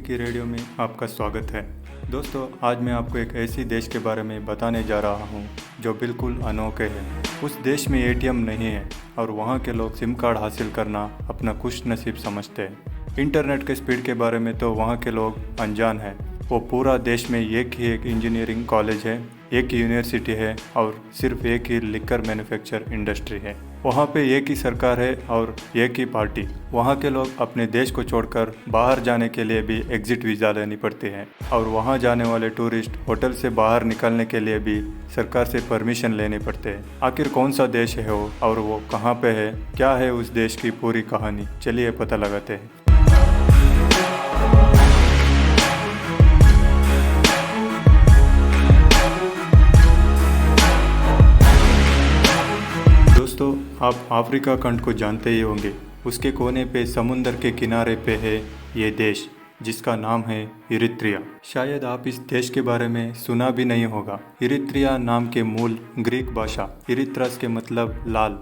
की रेडियो में आपका स्वागत है। दोस्तों, आज मैं आपको एक ऐसी देश के बारे में बताने जा रहा हूँ जो बिल्कुल अनोखे है। उस देश में एटीएम नहीं है और वहाँ के लोग सिम कार्ड हासिल करना अपना खुश नसीब समझते हैं। इंटरनेट के स्पीड के बारे में तो वहाँ के लोग अनजान हैं। वो पूरा देश में एक ही एक इंजीनियरिंग कॉलेज है, एक ही यूनिवर्सिटी है और सिर्फ एक ही लिकर मैन्युफैक्चर इंडस्ट्री है। वहाँ पे एक ही सरकार है और एक ही पार्टी। वहाँ के लोग अपने देश को छोड़कर बाहर जाने के लिए भी एग्जिट वीज़ा लेनी पड़ती है और वहाँ जाने वाले टूरिस्ट होटल से बाहर निकलने के लिए भी सरकार से परमिशन लेने पड़ते हैं। आखिर कौन सा देश है वो और वो कहाँ पे है, क्या है उस देश की पूरी कहानी, चलिए पता लगाते हैं। दोस्तों, आप अफ्रीका खंड को जानते ही होंगे। उसके कोने पे समुंदर के किनारे पे है ये देश जिसका नाम है इरित्रिया। शायद आप इस देश के बारे में सुना भी नहीं होगा। इरित्रिया नाम के मूल ग्रीक भाषा इरित्रस के मतलब लाल।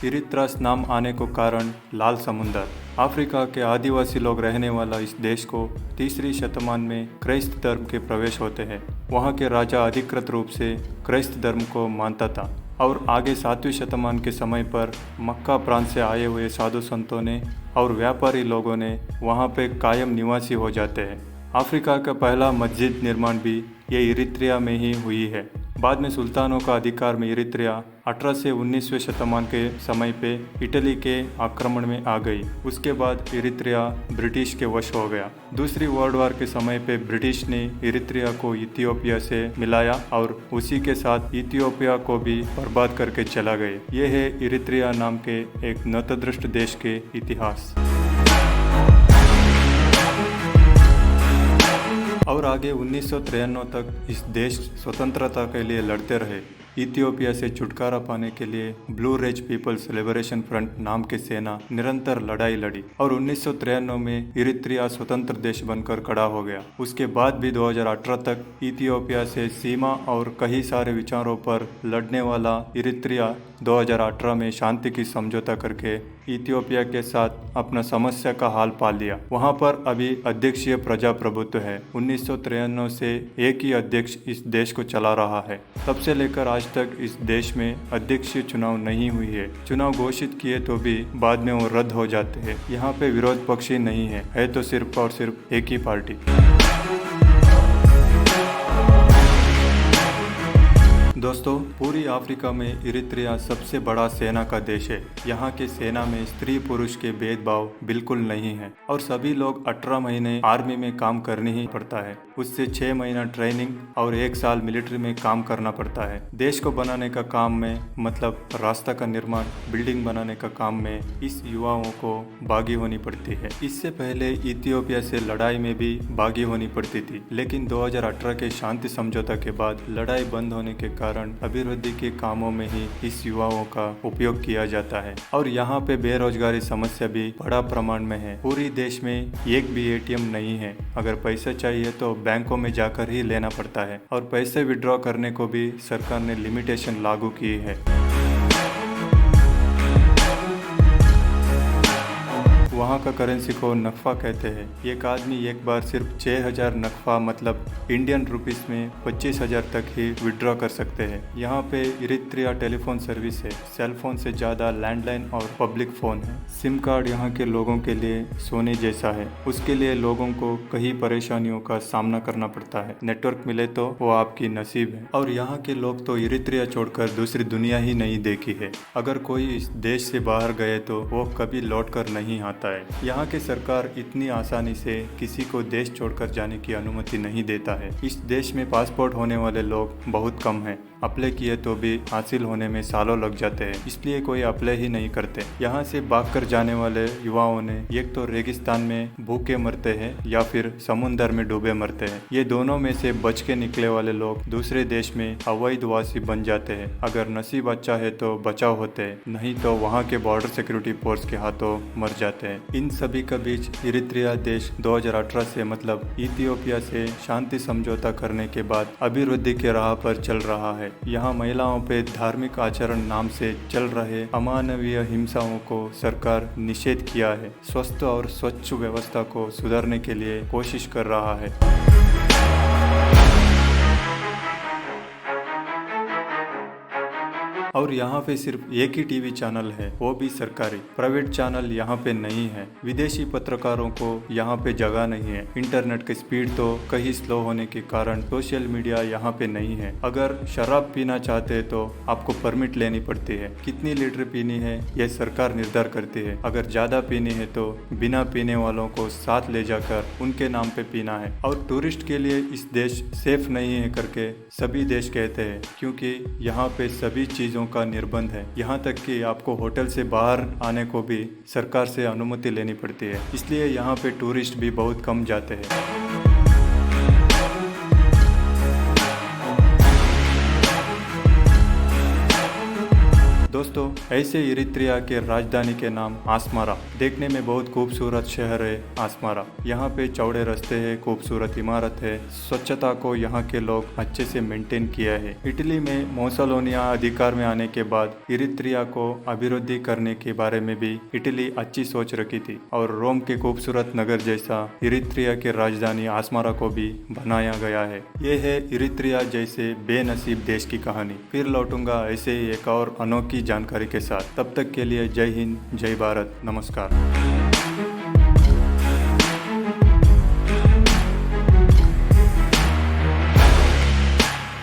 इरित्रस नाम आने को कारण लाल समुंदर। अफ्रीका के आदिवासी लोग रहने वाला इस देश को 3री शतमान में क्राइस्त धर्म के प्रवेश होते हैं। वहाँ के राजा अधिकृत रूप से क्राइस्त धर्म को मानता था और आगे 7वीं शतमान के समय पर मक्का प्रांत से आए हुए साधु संतों ने और व्यापारी लोगों ने वहाँ पे कायम निवासी हो जाते हैं। अफ्रीका का पहला मस्जिद निर्माण भी ये इरित्रिया में ही हुई है। बाद में सुल्तानों का अधिकार में इरित्रिया 18 से 19वें शतमान के समय पे इटली के आक्रमण में आ गई। उसके बाद इरित्रिया ब्रिटिश के वश हो गया। दूसरी वर्ल्ड वॉर के समय पे ब्रिटिश ने इरित्रिया को इथियोपिया से मिलाया और उसी के साथ इथियोपिया को भी बर्बाद करके चला गए। ये है इरित्रिया नाम के एक नतदृष्ट देश के इतिहास। और आगे 1993 तक इस देश स्वतंत्रता के लिए लड़ते रहे। इथियोपिया से छुटकारा पाने के लिए blue rays people's liberation front नाम की सेना निरंतर लड़ाई लड़ी और 1993 में इरित्रिया स्वतंत्र देश बनकर खड़ा हो गया। उसके बाद भी 2018 तक इथियोपिया से सीमा और कई सारे विचारों पर लड़ने वाला इरित्रिया 2018 में शांति की समझौता करके इथियोपिया के साथ अपना समस्या का हाल पा लिया। वहाँ पर अभी अध्यक्षीय प्रजाप्रभुत्व है। 1993 से एक ही अध्यक्ष इस देश को चला रहा है। तब से लेकर आज तक इस देश में अध्यक्षीय चुनाव नहीं हुई है। चुनाव घोषित किए तो भी बाद में वो रद्द हो जाते हैं। यहाँ पे विरोध पक्ष ही नहीं है तो सिर्फ और सिर्फ एक ही पार्टी। दोस्तों, पूरी अफ्रीका में इरित्रिया सबसे बड़ा सेना का देश है। यहाँ के सेना में स्त्री पुरुष के भेदभाव बिल्कुल नहीं है और सभी लोग 18 महीने आर्मी में काम करनी ही पड़ता है। उससे 6 महीना ट्रेनिंग और 1 साल मिलिट्री में काम करना पड़ता है। देश को बनाने का काम में मतलब रास्ता का निर्माण, बिल्डिंग बनाने का काम में इस युवाओं को भागी होनी पड़ती है। इससे पहले इथियोपिया से लड़ाई में भी भागी होनी पड़ती थी, लेकिन 2018 के शांति समझौता के बाद लड़ाई बंद होने के कारण अभिवृद्धि के कामों में ही इस युवाओं का उपयोग किया जाता है। और यहाँ पे बेरोजगारी समस्या भी बड़ा प्रमाण में है। पूरी देश में एक भी एटीएम नहीं है। अगर पैसा चाहिए तो बैंकों में जाकर ही लेना पड़ता है और पैसे विड्रॉ करने को भी सरकार ने लिमिटेशन लागू की है। वहाँ का करेंसी को नक्फा कहते हैं। एक आदमी एक बार सिर्फ 6000 नक्फा मतलब इंडियन रुपीस में 25,000 तक ही विड्रॉ कर सकते हैं। यहाँ पे इरित्रिया टेलीफोन सर्विस है। सेल फोन से ज़्यादा लैंडलाइन और पब्लिक फ़ोन है। सिम कार्ड यहाँ के लोगों के लिए सोने जैसा है। उसके लिए लोगों को कई परेशानियों का सामना करना पड़ता है। नेटवर्क मिले तो वो आपकी नसीब है। और यहाँ के लोग तो इरित्रिया छोड़कर दूसरी दुनिया ही नहीं देखी है। अगर कोई इस देश से बाहर गए तो वो कभी लौट कर नहीं आता है। यहाँ की सरकार इतनी आसानी से किसी को देश छोड़कर जाने की अनुमति नहीं देता है। इस देश में पासपोर्ट होने वाले लोग बहुत कम हैं। अप्लाई किए तो भी हासिल होने में सालों लग जाते हैं, इसलिए कोई अप्लाई ही नहीं करते। यहाँ से भागकर जाने वाले युवाओं ने एक तो रेगिस्तान में भूखे मरते हैं या फिर समुद्र में डूबे मरते हैं। ये दोनों में से बच के निकले वाले लोग दूसरे देश में अवैधवासी बन जाते हैं। अगर नसीब अच्छा है तो बचाव होते हैं, नहीं तो वहाँ के बॉर्डर सिक्योरिटी फोर्स के हाथों मर जाते हैं। हैं। इन सभी के बीच इरित्रिया देश 2018 से मतलब इथियोपिया से शांति समझौता करने के बाद अभिवृद्धि के राह पर चल रहा है। यहाँ महिलाओं पे धार्मिक आचरण नाम से चल रहे अमानवीय हिंसाओं को सरकार निषेध किया है, स्वस्थ और स्वच्छ व्यवस्था को सुधारने के लिए कोशिश कर रहा है। और यहाँ पे सिर्फ एक ही टीवी चैनल है, वो भी सरकारी। प्राइवेट चैनल यहाँ पे नहीं है। विदेशी पत्रकारों को यहाँ पे जगह नहीं है। इंटरनेट की स्पीड तो कहीं स्लो होने के कारण सोशल मीडिया यहाँ पे नहीं है। अगर शराब पीना चाहते हैं तो आपको परमिट लेनी पड़ती है। कितनी लीटर पीनी है यह सरकार निर्धार करती है। अगर ज्यादा पीनी है तो बिना पीने वालों को साथ ले जाकर उनके नाम पे पीना है। और टूरिस्ट के लिए इस देश सेफ नहीं है करके सभी देश कहते हैं, क्योंकि यहाँ पे सभी चीजों का निर्बंध है। यहाँ तक कि आपको होटल से बाहर आने को भी सरकार से अनुमति लेनी पड़ती है। इसलिए यहाँ पे टूरिस्ट भी बहुत कम जाते हैं। दोस्तों, ऐसे इरित्रिया के राजधानी के नाम आस्मारा। देखने में बहुत खूबसूरत शहर है आस्मारा। यहाँ पे चौड़े रास्ते है, खूबसूरत इमारत है, स्वच्छता को यहाँ के लोग अच्छे से मेंटेन किया है। इटली में मोसोलिनी अधिकार में आने के बाद इरित्रिया को अभिवृद्धि करने के बारे में भी इटली अच्छी सोच रखी थी और रोम के खूबसूरत नगर जैसा इरित्रिया के राजधानी आस्मारा को भी बनाया गया है। ये है इरित्रिया जैसे बेनसीब देश की कहानी। फिर लौटूंगा ऐसे ही एक और अनोखी जानकारी के साथ। तब तक के लिए जय हिंद, जय भारत, नमस्कार।